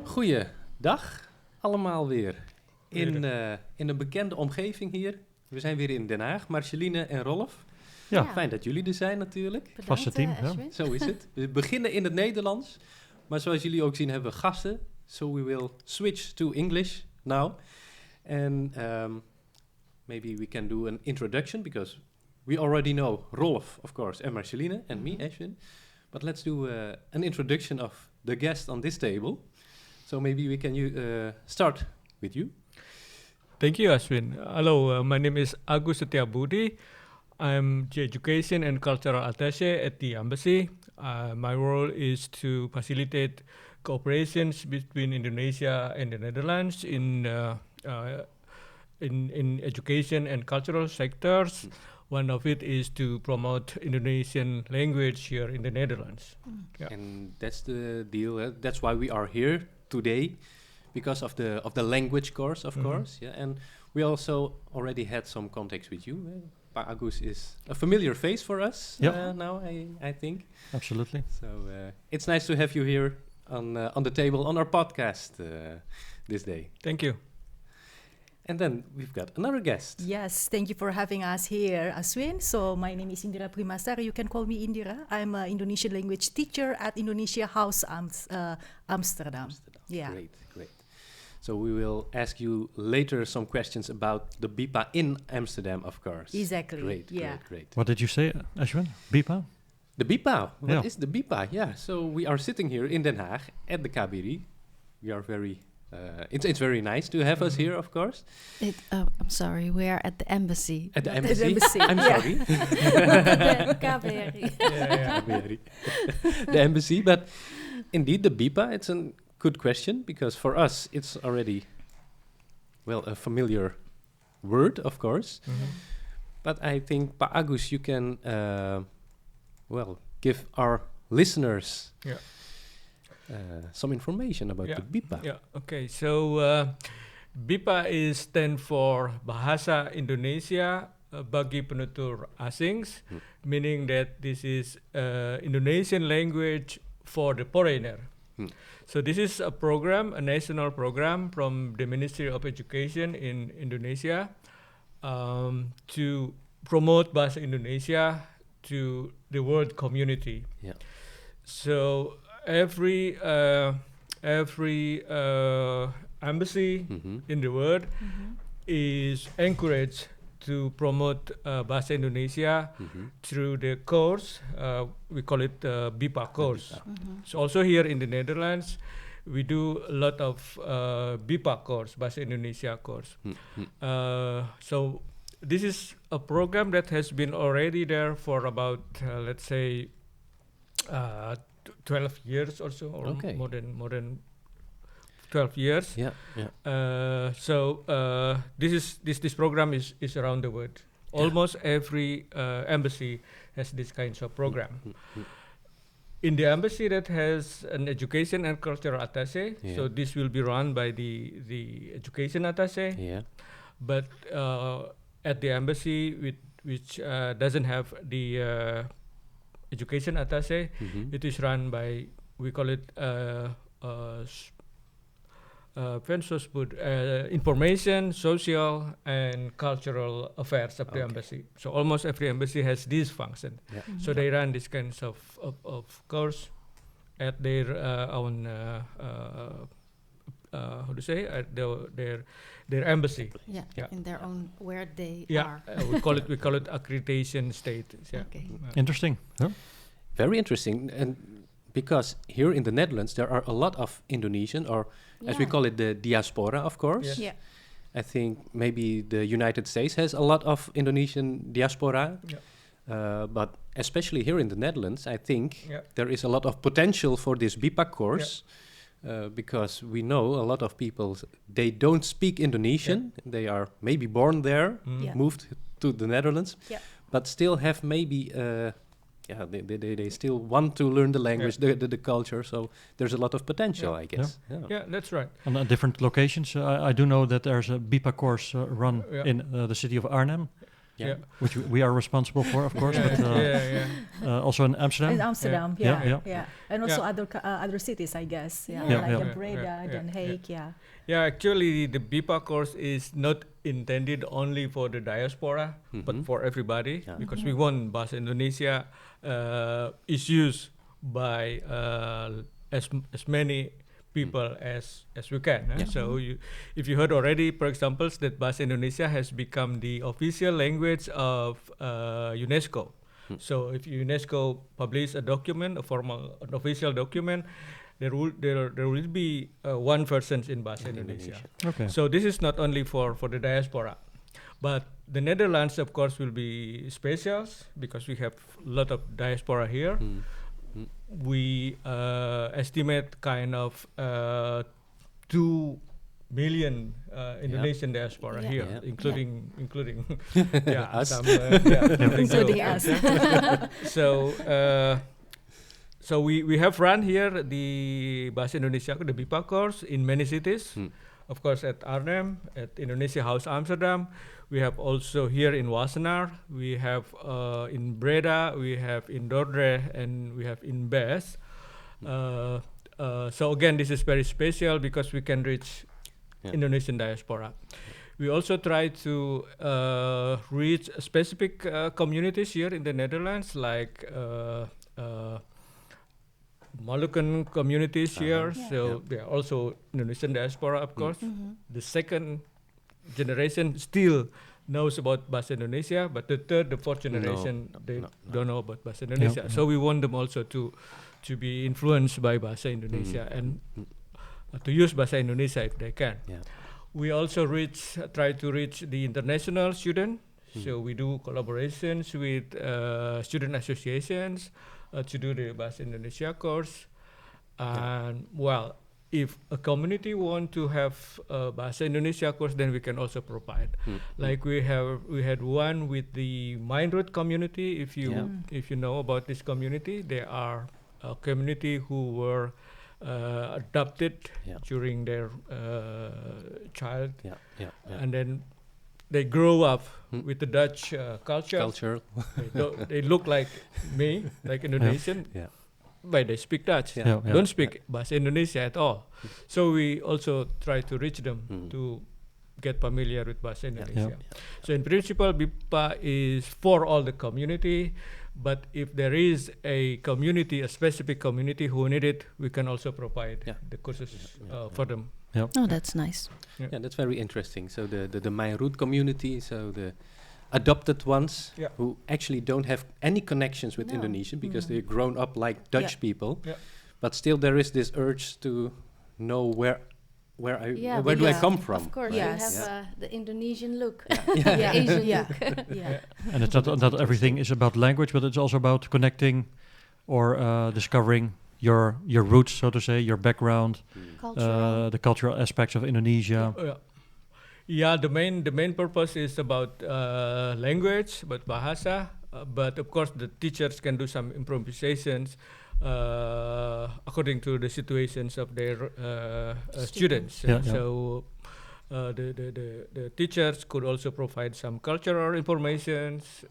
Goeiedag allemaal weer. In een bekende omgeving hier. We zijn weer in Den Haag, Marcheline en Rolf. Ja. Fijn dat jullie er zijn natuurlijk. Vaste team, ja. Zo is het. We beginnen in het Nederlands. Maar zoals jullie ook zien hebben we gasten. So we will switch to English now. And maybe we can do an introduction because we already know Rolf, of course, and Marcheline, and me, Aschwin. But let's do an introduction of the guest on this table. So maybe we can start with you. Thank you, Aschwin. Hello, my name is Agus Setiabudi. I'm the Education and Cultural Attaché at the Embassy. My role is to facilitate cooperations between Indonesia and the Netherlands in education and cultural sectors. One of it is to promote Indonesian language here in the Netherlands. Yeah. And that's the deal. That's why we are here today, because of the language course, of course. Yeah, and we also already had some contacts with you. Agus is a familiar face for us now, I think. Absolutely. So it's nice to have you here on the table on our podcast this day. Thank you. And then we've got another guest. Yes, thank you for having us here, Aschwin. So my name is Indira Primasari. You can call me Indira. I'm an Indonesian language teacher at Indonesia House Amsterdam. Yeah. Great. So we will ask you later some questions about the Bipa in Amsterdam, of course. Exactly. Great. What did you say, Aschwin? Bipa? The Bipa. What is the Bipa? Yeah. So we are sitting here in Den Haag at the KBRI. We are very... it's very nice to have us here, of course. I'm sorry, we are at the embassy. At the embassy? I'm sorry. KBRI. The embassy, but indeed the Bipa, it's a good question, because for us it's already, a familiar word, of course. But I think, Agus, you can, give our listeners... some information about the Bipa. Yeah, okay. So Bipa is stand for Bahasa Indonesia bagi penutur asing, meaning that this is Indonesian language for the foreigner. So this is a program, a national program from the Ministry of Education in Indonesia to promote Bahasa Indonesia to the world community. Yeah. So every embassy in the world is encouraged to promote Bahasa Indonesia through the course. We call it Bipa course. So also here in the Netherlands, we do a lot of Bipa course, Bahasa Indonesia course. So this is a program that has been already there for about, let's say, 12 years or so, or more than 12 years. So this program is around the world. Almost every embassy has this kinds of program. In the embassy that has an education and cultural attaché, so this will be run by the education attaché. But at the embassy which doesn't have the education attaché, it is run by, we call it information, social and cultural affairs of the embassy. So almost every embassy has this function. So they run these kinds of course at their own at their embassy. In their own where they are. we call it accreditation state. Okay. Interesting. Huh? Very interesting, and because here in the Netherlands there are a lot of Indonesian, or as we call it, the diaspora, of course. I think maybe the United States has a lot of Indonesian diaspora. But especially here in the Netherlands, I think there is a lot of potential for this Bipa course. Because we know a lot of people, they don't speak Indonesian. They are maybe born there, moved to the Netherlands, but still have maybe, they still want to learn the language, the culture. So there's a lot of potential, I guess. Yeah, that's right. On different locations, I do know that there's a Bipa course run in the city of Arnhem. which we are responsible for, of course. But, also in Amsterdam. In Amsterdam, and also other cities, I guess. Like Breda, then Hague, Yeah, actually, the Bipa course is not intended only for the diaspora, but for everybody, because we want Bahasa Indonesia is used by as many people as we can. So if you heard already, for example, that Bahasa Indonesia has become the official language of UNESCO. So if UNESCO publish a document, an official document, there will be one version in Bahasa Indonesia. Okay. So this is not only for the diaspora, but the Netherlands, of course, will be special because we have a lot of diaspora here. We estimate kind of 2 million Indonesian diaspora here, including us. Including us. So we have run here the Bahasa Indonesia, the Bipa course in many cities. Of course, at Arnhem, at Indonesia House Amsterdam. We have also here in Mollenaar. We have in Breda. We have in Dordrecht, and we have in Bes. So again, this is very special because we can reach Indonesian diaspora. We also try to reach specific communities here in the Netherlands, like Moluccan communities here. So they are also Indonesian diaspora, of course. The second generation still knows about Bahasa Indonesia, but the third, the fourth generation, don't know about Bahasa Indonesia. So we want them also to be influenced by Bahasa Indonesia and to use Bahasa Indonesia if they can. We also try to reach the international student. So we do collaborations with student associations to do the Bahasa Indonesia course. And well, if a community want to have a Bahasa Indonesia course, then we can also provide. Like we had one with the Mainrut community. If you know about this community, they are a community who were adopted during their child, and then they grow up with the Dutch culture. They look like me, like Indonesian. But they speak Dutch, don't speak Bahasa Indonesia at all. So we also try to reach them to get familiar with Bahasa Indonesia. So in principle, Bipa is for all the community, but if there is a community, a specific community who need it, we can also provide the courses for them. Oh, that's nice. Yeah, that's very interesting. So the Mainrut community, so the adopted ones who actually don't have any connections with Indonesian because they're grown up like Dutch people, but still there is this urge to know where do I come from? Of course, right? you have the Indonesian look, the Asian look. And it's not everything is about language, but it's also about connecting or discovering your roots, so to say, your background, the cultural aspects of Indonesia. The main purpose is about language, but bahasa. But of course, the teachers can do some improvisations according to the situations of their students. So the teachers could also provide some cultural informations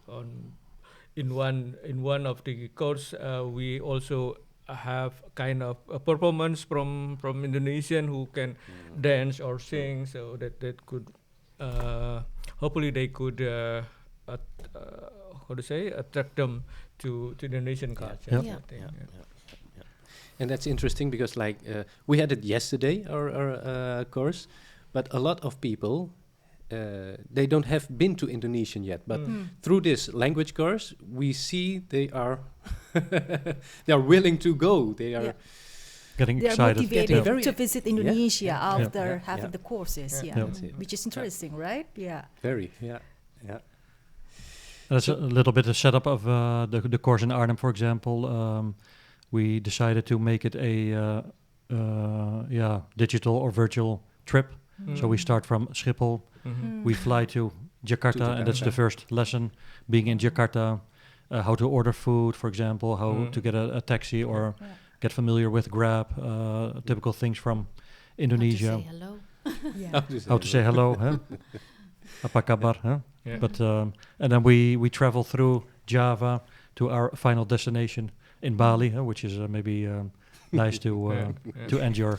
in one of the course. We also have kind of a performance from Indonesian who can dance or sing, so that could hopefully they could attract them to Indonesian culture. And that's interesting because like we had it yesterday, our course, but a lot of people they don't have been to Indonesian yet, but through this language course we see they are they are willing to go. They are getting they excited, are motivated to visit Indonesia after having the courses, which is interesting, right? Very. That's a little bit the setup of the course in Arnhem, for example. We decided to make it a digital or virtual trip. So we start from Schiphol, we fly to Jakarta, and that's the first lesson, being in Jakarta, how to order food, for example, how to get a taxi or get familiar with Grab, typical things from Indonesia. How to say hello. How to say hello, huh? Apa kabar, huh? Yeah. But and then we travel through Java to our final destination in Bali, which is maybe nice to end your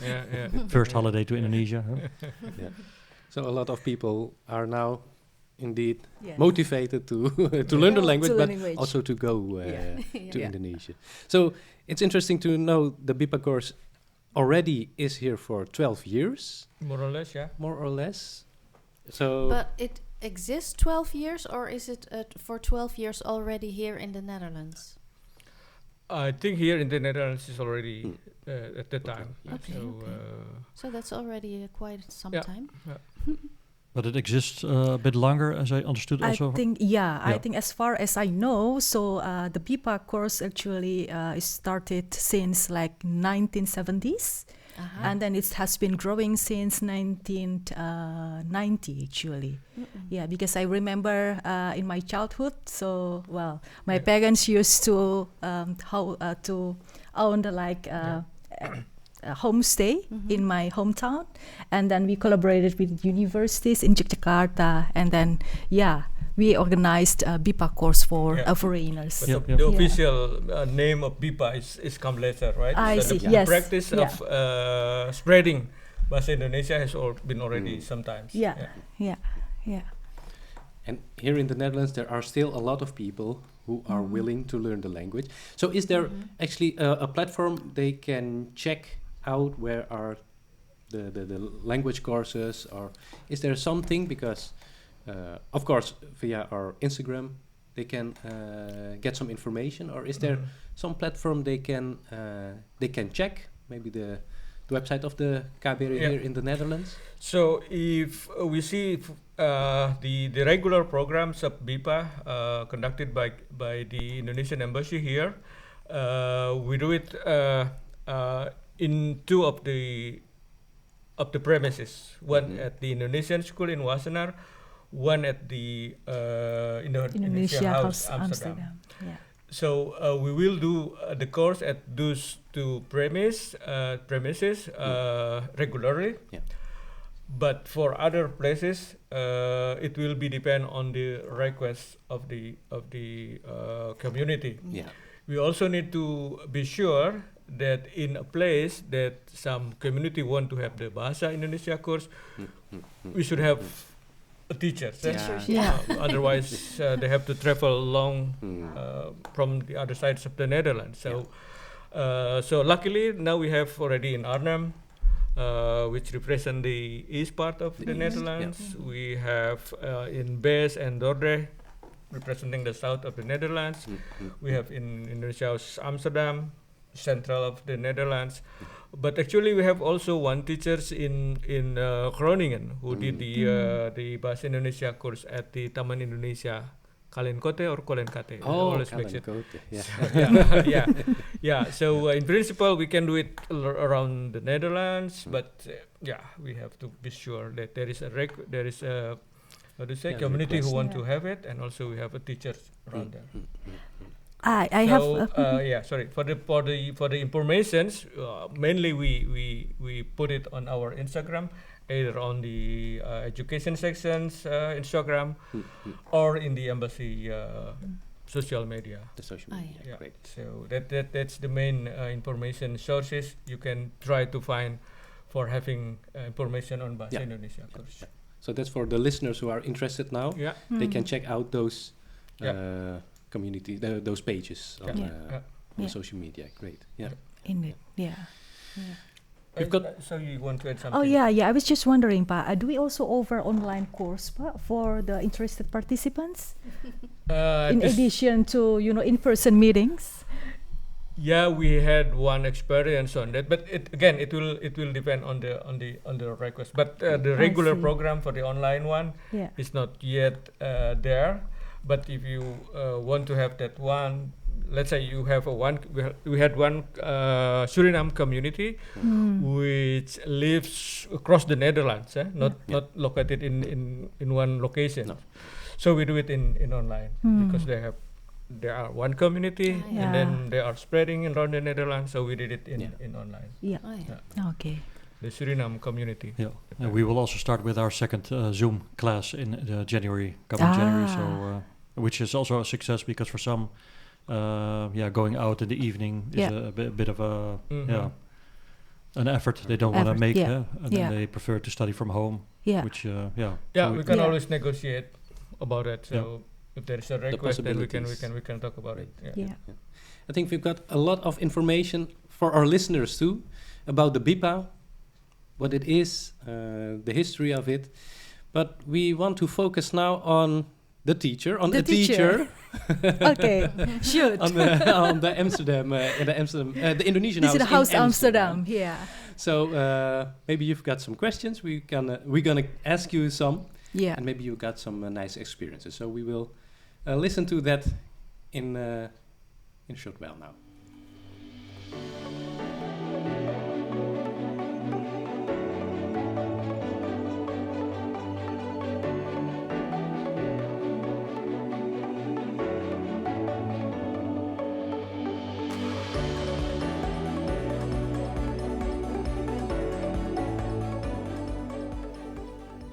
first holiday to Indonesia. Yeah. So a lot of people are now indeed motivated to learn the language, but also to go to Indonesia. So it's interesting to know the Bipa course already is here for 12 years. More or less, yeah. More or less. So, but it exists 12 years, or is it for 12 years already here in the Netherlands? I think here in the Netherlands is already at the time. Okay. So that's already quite some time. Yeah. But it exists a bit longer, as I understood. Also, I think as far as I know, so the Bipa course actually is started since like 1970s, and then it has been growing since 1990 actually. Yeah, because I remember in my childhood, so my parents used to own the homestay in my hometown, and then we collaborated with universities in Yogyakarta, and then we organized a Bipa course for foreigners. But the official name of Bipa is come later, right? I see. The practice of spreading Bahasa Indonesia has been already sometimes. Yeah. And here in the Netherlands, there are still a lot of people who are willing to learn the language. So is there actually a platform they can check out where are the language courses, or is there something, because of course via our Instagram they can get some information, or is there some platform they can check, maybe the website of the KBR here in the Netherlands? So if we see the regular programs of Bipa conducted by the Indonesian Embassy here, we do it in two of the premises, one at the Indonesian school in Mollenaar, one at the Indonesia House Amsterdam. Yeah. So we will do the course at those two premises regularly. Yeah. But for other places, it will be depend on the request of the community. Yeah. We also need to be sure that in a place that some community want to have the Bahasa Indonesia course, we should have a teacher. Otherwise, they have to travel long from the other sides of the Netherlands. So, so luckily now we have already in Arnhem, which represent the east part of the Netherlands. We have in Bes and Dordrecht, representing the south of the Netherlands. We have in Indonesia House Amsterdam, central of the Netherlands. But actually we have also one teachers in Groningen who did the Bahasa Indonesia course at the Taman Indonesia Kalenkote or Kolenkate. Kalenkote. So in principle we can do it around the Netherlands, but we have to be sure that there is a community who want to have it, and also we have a teachers around there. For the informations, mainly we put it on our Instagram, either on the education sections Instagram or in the embassy social media. The social media, great. So that's the main information sources you can try to find for having information on Bahasa Indonesia course. So that's for the listeners who are interested now. They can check out those community, those pages on social media. Great. Indeed. So you want to add something? Oh I was just wondering, Pa, do we also offer online course, Pa, for the interested participants? In addition to in-person meetings? Yeah, we had one experience on that, but it will depend on the request. But the regular program for the online one is not yet there. But if you want to have that one, let's say you have we had one Suriname community which lives across the Netherlands, not located in one location. No. So we do it in online because there are one community and then they are spreading around the Netherlands. So we did it in online. Okay. the Suriname community. Yeah, and we will also start with our second Zoom class in January, coming January. So, which is also a success because for some, going out in the evening is a bit of a an effort they don't want to make, and then they prefer to study from home. Yeah, which so we can always negotiate about it. So if there is a request, then we can talk about it. Yeah. I think we've got a lot of information for our listeners too about the Bipa, what it is, the history of it. But we want to focus now on the teacher, Okay, shoot. on the Amsterdam, the Indonesian House. This is the House Amsterdam. Yeah. So maybe you've got some questions. We're gonna ask you some. Yeah. And maybe you got some nice experiences. So we will listen to that in a short while now.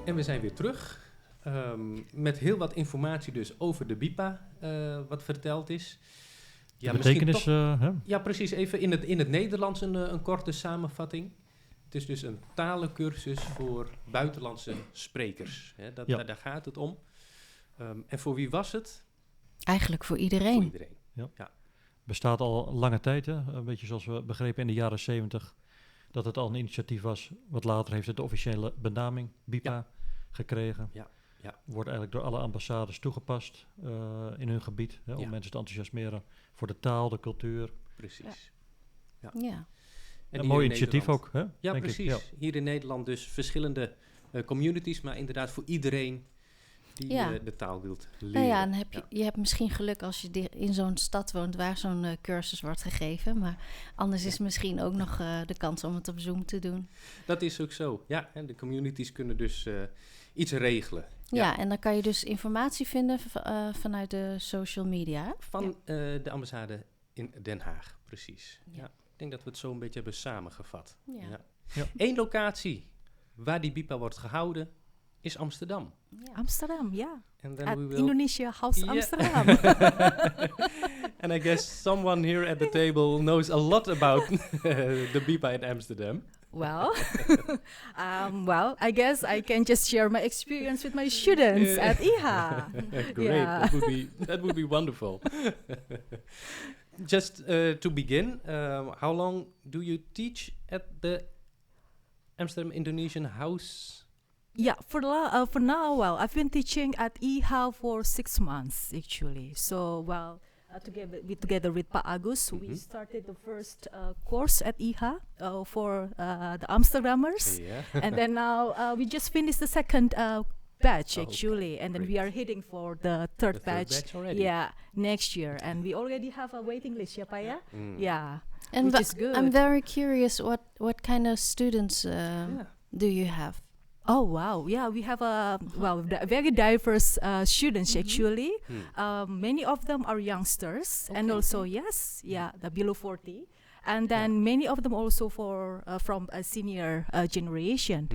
En we zijn weer terug met heel wat informatie dus over de Bipa, wat verteld is. Ja, de betekenis, ja, precies. Even in het Nederlands een korte samenvatting. Het is dus een talencursus voor buitenlandse sprekers. Hè, daar gaat het om. En voor wie was het? Eigenlijk voor iedereen. Voor iedereen, ja. Bestaat al lange tijd, hè? Een beetje zoals we begrepen in de jaren 70... dat het al een initiatief was. Wat later heeft het de officiële benaming Bipa gekregen. Ja. Wordt eigenlijk door alle ambassades toegepast in hun gebied. Hè, om mensen te enthousiasmeren voor de taal, de cultuur. Precies. Ja. En een mooi initiatief ook. Hè, ja, precies. Ja. Hier in Nederland dus verschillende communities, maar inderdaad voor iedereen die de taal wilt leren. Nou ja, en je hebt misschien geluk als je in zo'n stad woont waar zo'n cursus wordt gegeven. Maar anders is misschien ook nog de kans om het op Zoom te doen. Dat is ook zo. Ja, en de communities kunnen dus iets regelen. Ja, en dan kan je dus informatie vinden vanuit de social media. Van de ambassade in Den Haag, precies. Ja. Ik denk dat we het zo een beetje hebben samengevat. Ja. Eén locatie waar die Bipa wordt gehouden is Amsterdam. Yeah. Amsterdam, ja. At Indonesia House Amsterdam. And I guess someone here at the table knows a lot about the Bipa in Amsterdam. Well, I guess I can just share my experience with my students at IHA. Great, that would be wonderful. Just to begin, how long do you teach at the Amsterdam Indonesian House? Yeah, for now, I've been teaching at IHA for 6 months actually. So, together with Pak Agus, we started the first course at IHA for the Amsterdammers, and then now we just finished the second batch actually, and then we are heading for the third batch already. Yeah, next year, and we already have a waiting list, yeah, Paya? Yeah, and which is good. I'm very curious, what kind of students do you have? Oh wow! Yeah, we have very diverse students actually. Many of them are youngsters, and also the below 40, and then many of them also from a senior generation.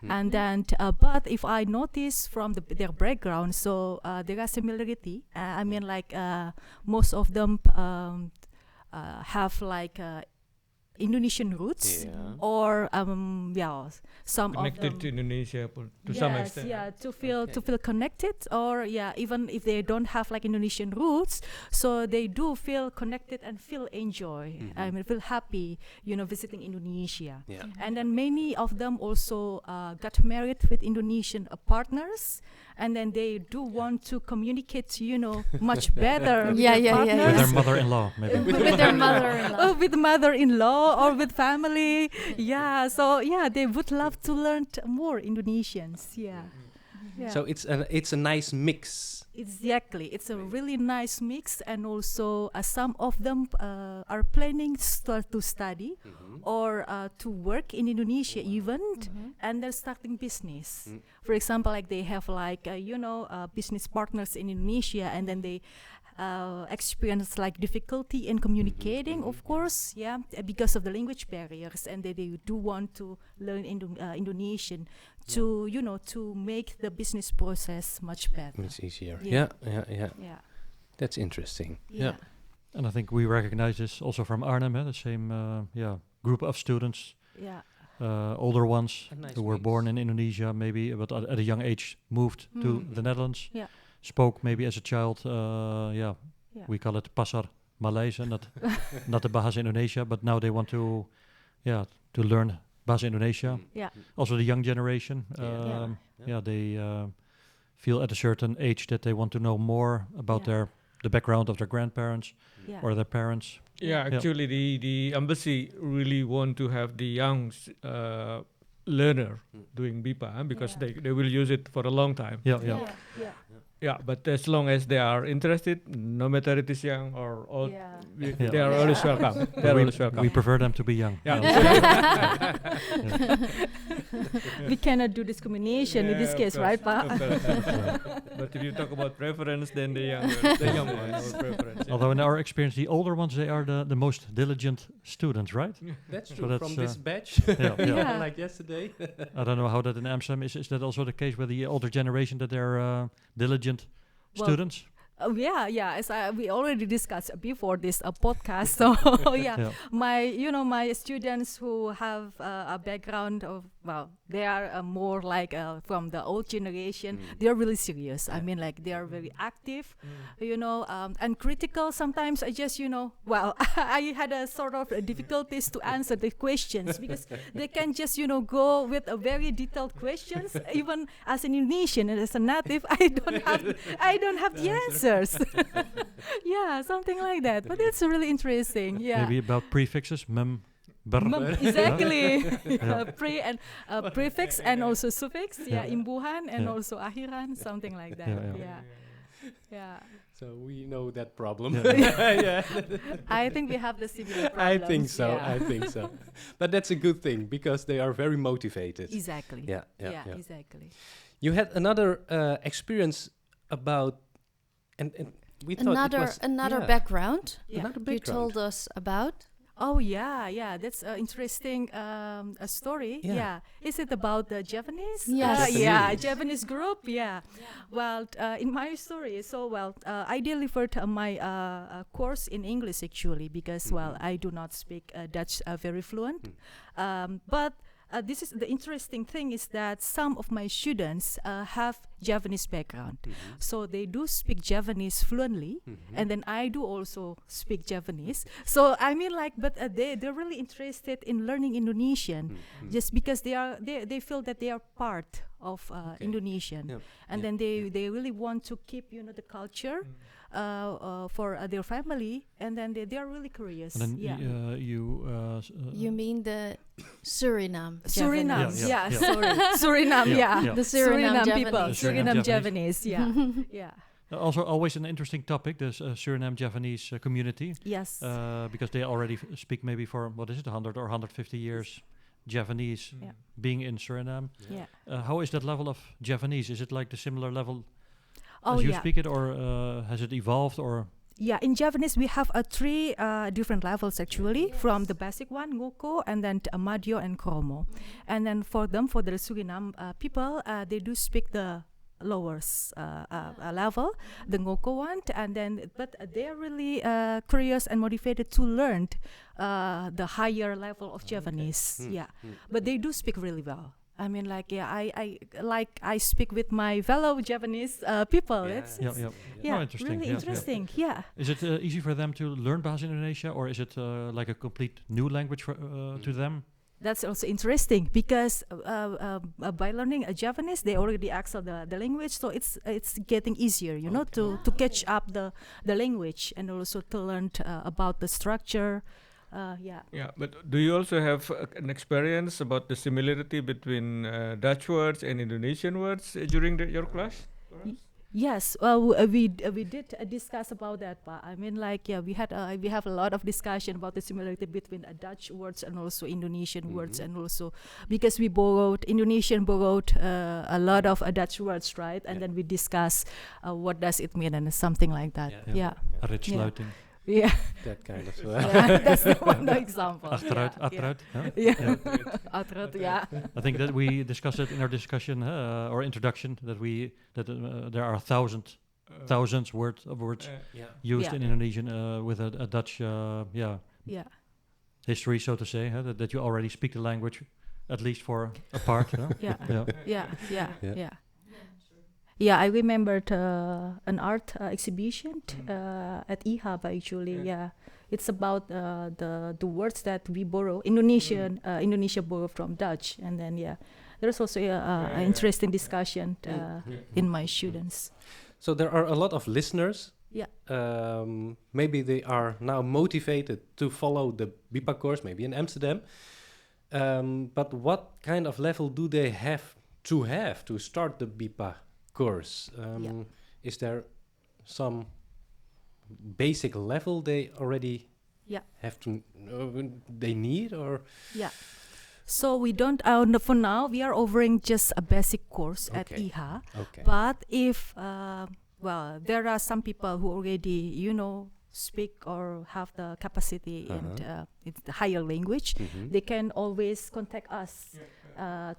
And then, but if I notice from their background, so there are similarity. I mean, like most of them have like Indonesian roots, or some connected of them to Indonesia to some extent. Yeah, to feel connected, or even if they don't have like Indonesian roots, so they do feel connected and feel enjoy. I mean, feel happy, visiting Indonesia. Yeah. And then many of them also got married with Indonesian partners. And then they do want to communicate, much better with their partners. With their mother-in-law, maybe. With their mother-in-law. With mother-in-law or with family. Yeah, so they would love to learn more Indonesians. Yeah. So it's a nice mix. Exactly, it's a really nice mix, and also some of them are planning to study or to work in Indonesia even, and they're starting business. For example, like they have like business partners in Indonesia, and then they experience like difficulty in communicating, of course, because of the language barriers, and they do want to learn Indonesian to to make the business process much better. It's easier. Yeah. That's interesting. Yeah. And I think we recognize this also from Arnhem, the same group of students. Yeah. Older ones nice who were born in Indonesia, maybe, but at a young age moved to the Netherlands. Yeah. Spoke maybe as a child. We call it Pasar Malaysia, not the Bahasa Indonesia, but now they want to learn Bahasa Indonesia. Yeah. Also the young generation. They feel at a certain age that they want to know more about the background of their grandparents or their parents. Yeah, actually, the embassy really want to have the young learner doing Bipa because they will use it for a long time. Yeah, but as long as they are interested, no matter it is young or old, they are always welcome. They are always welcome. We prefer them to be young. We cannot do discrimination in this case, right, Pa? But if you talk about preference, then the young ones preference. Although in our experience, the older ones, they are the most diligent students, right? That's So true. that's, From this batch, like yesterday. I don't know how that in Amsterdam is. Is that also the case with the older generation that they're diligent students? As we already discussed before this podcast. So my students who have a background of they are more like from the old generation. They are really serious. I mean, like they are very active, and critical. Sometimes I just I had a sort of difficulties to answer the questions because they can just go with a very detailed questions. Even as an Indonesian and as a native, I don't have the answers. Something like that. But it's really interesting. Yeah, maybe about prefixes, exactly. Pre and prefix and also suffix. Imbuhan and also akhiran, something like that. Yeah. So we know that problem. I think we have the similar problems. I think so. But that's a good thing because they are very motivated. Exactly. Yeah. Exactly. You had another experience about, and we thought another background. Another background. You told us about. Oh that's an interesting a story. Is it about the Japanese? Yes. Japanese group. Well, in my story, I delivered my course in English actually because I do not speak Dutch very fluent, but. This is the interesting thing is that some of my students have Japanese background, so they do speak Japanese fluently, and then I do also speak Japanese. So I mean, but they're really interested in learning Indonesian, just because they feel that they are part of Indonesian, and then they really want to keep the culture. For their family, and then they are really curious. And then you mean the Suriname? Sorry. Suriname, The Suriname people, Suriname Japanese. Also, always an interesting topic, the Suriname Japanese community. Yes. Because they already speak maybe for 100 or 150 years Japanese, being in Suriname. How is that level of Japanese? Is it like the similar level? As you speak it, or has it evolved, or? Yeah, in Japanese we have 3 different levels actually, from the basic one, Ngoko, and then Madio and Kromo. And then for the Suriname people, they do speak the lowest level, the Ngoko one, and then but they are really curious and motivated to learn the higher level of Japanese. But they do speak really well. I mean, I speak with my fellow Japanese people. It's interesting. Really interesting. Yeah. Is it easy for them to learn Bahasa Indonesia, or is it like a complete new language to them? That's also interesting because by learning Japanese, they already excel the language, so it's getting easier, to catch up the language and also to learn about the structure. But do you also have an experience about the similarity between Dutch words and Indonesian words during your class? Yes, we did discuss about that, but I mean, like, we have a lot of discussion about the similarity between Dutch words and also Indonesian words, and also because Indonesian borrowed a lot of Dutch words, right? And then we discuss what does it mean and something like that. Aritsluiting. Yeah. That kind of. That's the one example. Achteruit. Achteruit, yeah. I think that we discussed it in our discussion or introduction that there are thousands words used in Indonesian with a Dutch history, so to say, that you already speak the language at least for a part. Yeah, I remembered an art exhibition at IHA actually. Yeah, it's about the words that we borrow. Indonesia borrow from Dutch, and then there's also an interesting discussion in my students. So there are a lot of listeners. Yeah. Maybe they are now motivated to follow the Bipa course, maybe in Amsterdam. But what kind of level do they have to start the Bipa course? Is there some basic level they already have to they need, or so we don't for now we are offering just a basic course at IHA, but if there are some people who already speak or have the capacity in the higher language, they can always contact us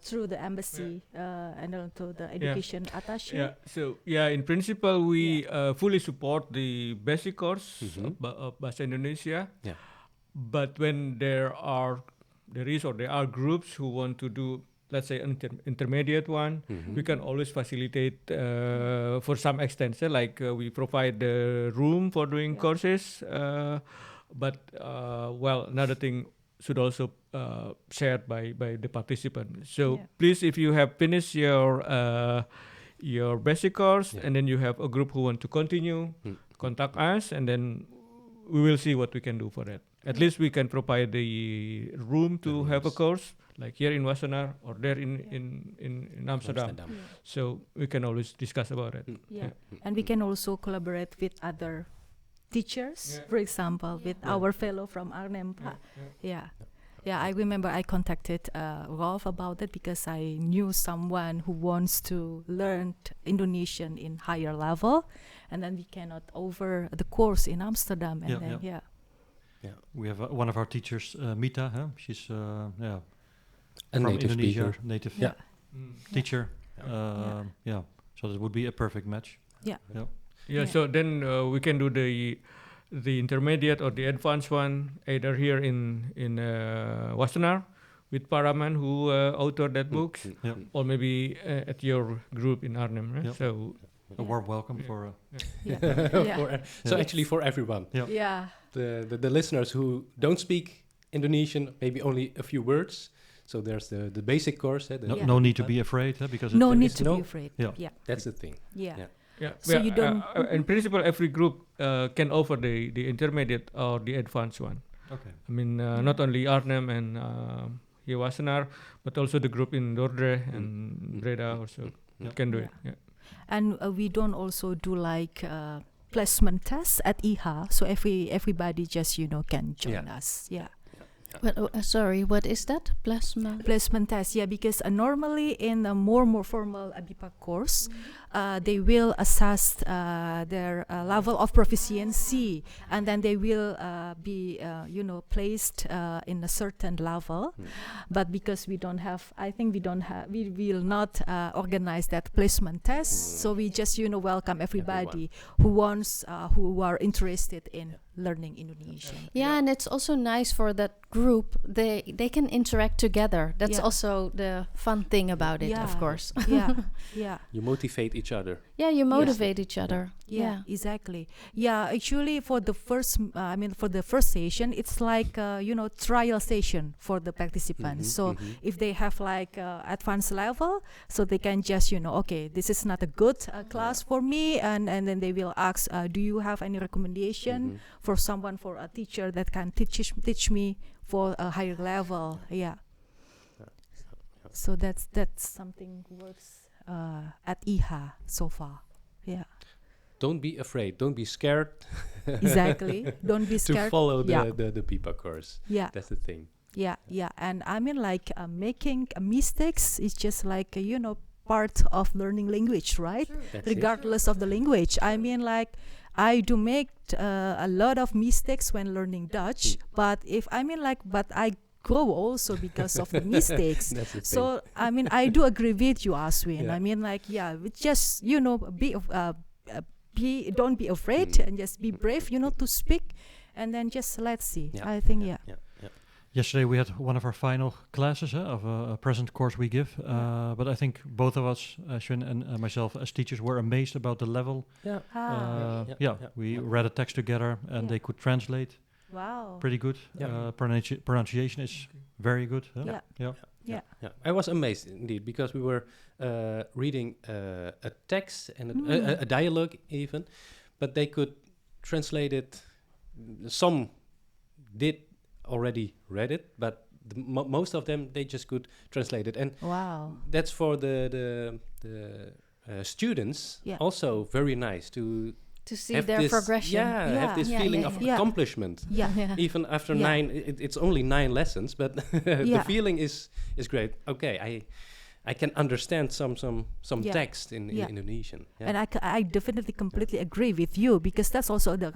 through the embassy and to the education attaché. Yeah. So in principle, we fully support the basic course of Bahasa Indonesia. Yeah. But when there are groups who want to do, let's say, an intermediate one, we can always facilitate for some extent. So like we provide the room for doing courses. But another thing should also shared by the participant. So please, if you have finished your basic course and then you have a group who want to continue, contact us, and then we will see what we can do for that. At least we can provide the room to have a course, like here in Wassenaar or there in Amsterdam. So we can always discuss about it. And we can also collaborate with other teachers, for example, with our fellow from Arnhem. I remember I contacted Rolf about it because I knew someone who wants to learn Indonesian in higher level, and then we cannot offer the course in Amsterdam. And we have one of our teachers, Mita. She's a from native Indonesia, speaker. native teacher. So that would be a perfect match. So then we can do the intermediate or the advanced one either here in Wassenaar with Paraman who authored that book, or maybe at your group in Arnhem. Right? So a warm welcome for. So actually for everyone. The listeners who don't speak Indonesian, maybe only a few words. So there's the basic course. No need to be afraid, because no need to be afraid. That's the thing. So you don't. In principle, every group can offer the intermediate or the advanced one. Okay. I mean, not only Arnhem and here Wassenaar, but also the group in Dordrecht and Breda also can do it. And we don't also do like placement tests at IHA, so everybody just can join us. Sorry, what is that? Placement test, because normally in a more formal Bipa course, they will assess their level of proficiency, and then they will be placed in a certain level. But because we will not organize that placement test, so we just welcome everybody who are interested in learning Indonesian. And it's also nice for that group. They can interact together. That's also the fun thing about it, of course. You motivate each other. You motivate each other. Exactly. Actually, for the first session, it's like trial session for the participants. So if they have like advanced level, so they can just okay, this is not a good class for me, and then they will ask, do you have any recommendation for a teacher that can teach me for a higher level? So that's something works at IHA so far. Yeah. Don't be afraid. Don't be scared. Exactly. Don't be scared to follow the Bipa course. Yeah. That's the thing. Yeah. And I mean, like making mistakes is just like part of learning language, right? Regardless of the language. I mean, like I do make a lot of mistakes when learning Dutch, but I grow also because of the mistakes. So I mean, I do agree with you, Aschwin. Yeah. I mean, like just don't be afraid and just be brave, to speak, and then just let's see. Yeah. I think Yesterday we had one of our final classes of a present course we give, but I think both of us, Aschwin and myself, as teachers, were amazed about the level. We read a text together and they could translate. Wow. Pretty good. Pronunciation is very good. Huh? Yeah. I was amazed indeed because we were reading a text and a dialogue even, but they could translate it. Some did already read it, but most of them they just could translate it, and that's for the students also very nice to see their progression. Have this feeling of accomplishment. Even after 9, it's only 9 lessons, but the feeling is great. Okay, I can understand some text in Indonesian. Yeah. And I definitely completely agree with you, because that's also the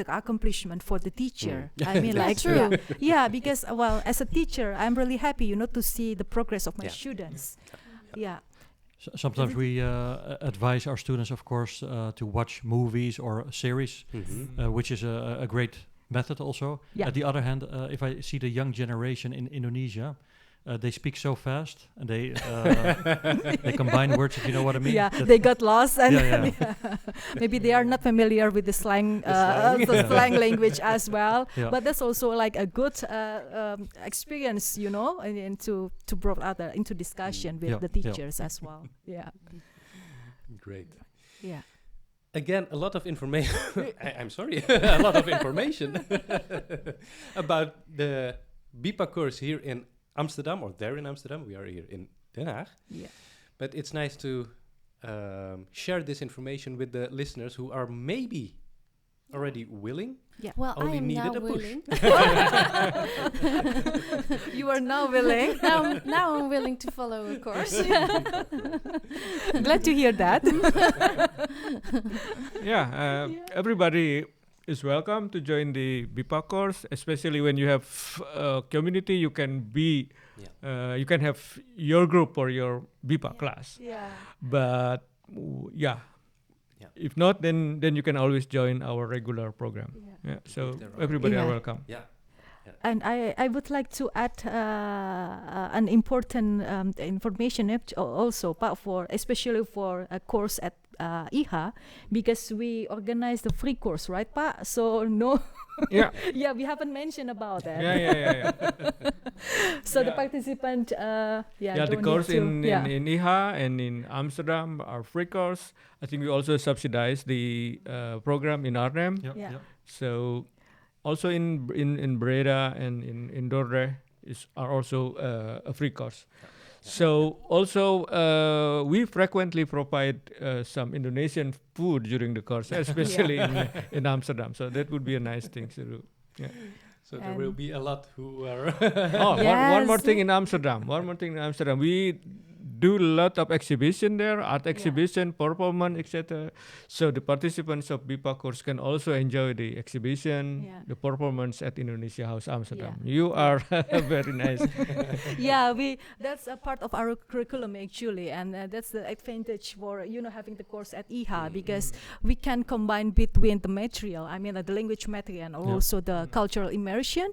accomplishment for the teacher. I mean, like true. Because as a teacher, I'm really happy, to see the progress of my students. Sometimes we advise our students, of course, to watch movies or series, which is a great method also. At the other hand, if I see the young generation in Indonesia, they speak so fast and they combine words, if you know what I mean. They got lost, and maybe they are not familiar with the slang, slang language as well. But that's also like a good experience, and to brought into discussion with the teachers as well. Great. Yeah. Again, a lot of information. I'm sorry, a lot of information about the Bipa course here in Amsterdam, or there in Amsterdam. We are here in Den Haag. But it's nice to share this information with the listeners who are maybe already willing. Well, only I am needed now a push. willing. You are now willing. Now I'm willing to follow a course. Glad to hear that. Everybody is welcome to join the Bipa course, especially when you have a community. You can be, you can have your group or your Bipa class. But if not, then you can always join our regular program. So everybody are welcome. And I would like to add an important information also, especially for a course at IHA, because we organize the free course, right, Pa? So we haven't mentioned about that. So the participant, the course in IHA and in Amsterdam are free course. I think we also subsidize the program in Arnhem. So also in Breda and in Dordrecht are also a free course. So also we frequently provide some Indonesian food during the course, especially in Amsterdam. So that would be a nice thing to do. So there will be a lot who are. One more thing in Amsterdam. We do a lot of exhibition there, art exhibition, performance, etc. So the participants of Bipa course can also enjoy the exhibition, the performance at Indonesia House Amsterdam. You are very nice. That's a part of our curriculum actually, and that's the advantage for having the course at IHA, because we can combine between the material, I mean the language material, and also the cultural immersion,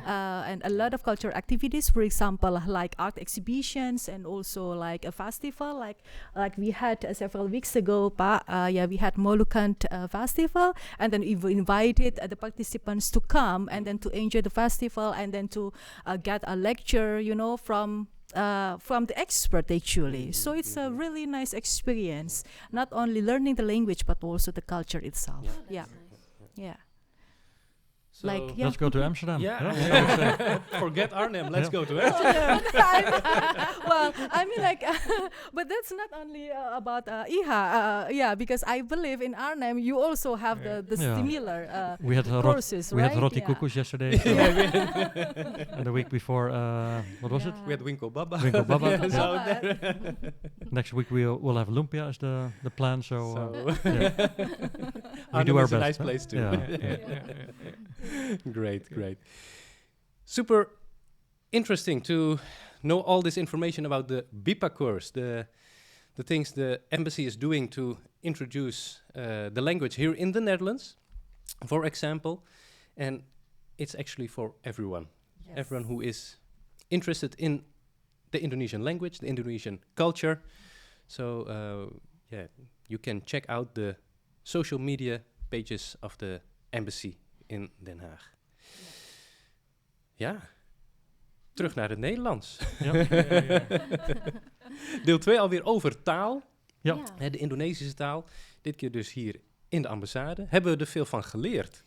and a lot of cultural activities. For example, like art exhibitions, and also like a festival, like we had several weeks ago, we had Molukant festival, and then we invited the participants to come and then to enjoy the festival, and then to get a lecture, from the expert actually. So it's a really nice experience, not only learning the language but also the culture itself. So let's go to Amsterdam. Forget Arnhem. Let's go to Amsterdam. Well, I mean, like, but that's not only about IHA. Because I believe in Arnhem you also have the similar we had courses, we right? had roti kukus yesterday. And the week before, what was it? We had Winko Baba. Winko Baba. Next week we'll have lumpia as the plan. So we do our best. A nice place too. Great. Super interesting to know all this information about the Bipa course, the things the embassy is doing to introduce the language here in the Netherlands, for example. And it's actually for everyone. Yes. Everyone who is interested in the Indonesian language, the Indonesian culture. So, you can check out the social media pages of the embassy in Den Haag. Ja. Terug naar het Nederlands. Deel 2 alweer over taal. De Indonesische taal. Dit keer dus hier in de ambassade. Hebben we er veel van geleerd?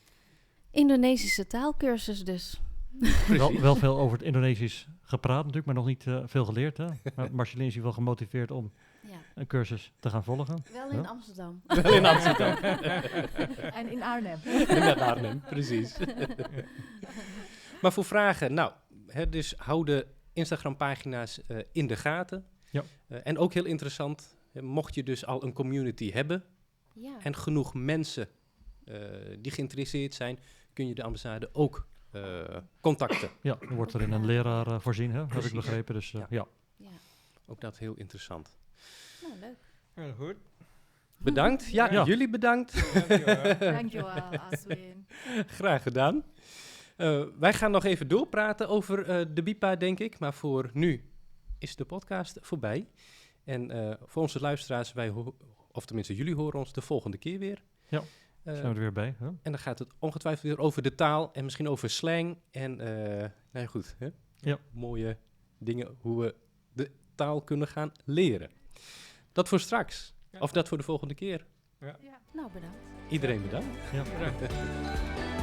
Indonesische taalkursus dus. Wel veel over het Indonesisch gepraat natuurlijk, maar nog niet veel geleerd. Hè? Maar Marcheline is hier wel gemotiveerd om een cursus te gaan volgen. Wel in Amsterdam. Wel in Amsterdam. En in Arnhem. In Arnhem, precies. Maar voor vragen, dus hou de Instagram-pagina's in de gaten. Ja. En ook heel interessant, mocht je dus al een community hebben en genoeg mensen die geïnteresseerd zijn, kun je de ambassade ook contacten. Ja, dan wordt er in een leraar voorzien, hè? Heb ik begrepen. Dus ook dat heel interessant. Nou, leuk. Heel goed. Bedankt. Jullie bedankt. Dankjewel, Aschwin. Graag gedaan. Wij gaan nog even doorpraten over de Bipa, denk ik. Maar voor nu is de podcast voorbij. En voor onze luisteraars, of tenminste jullie horen ons de volgende keer weer. Ja, zijn we er weer bij. Huh? En dan gaat het ongetwijfeld weer over de taal en misschien over slang. En goed, hè? Ja. Mooie dingen hoe we de taal kunnen gaan leren. Dat voor straks. Of dat voor de volgende keer. Nou, bedankt. Iedereen bedankt. Bedankt.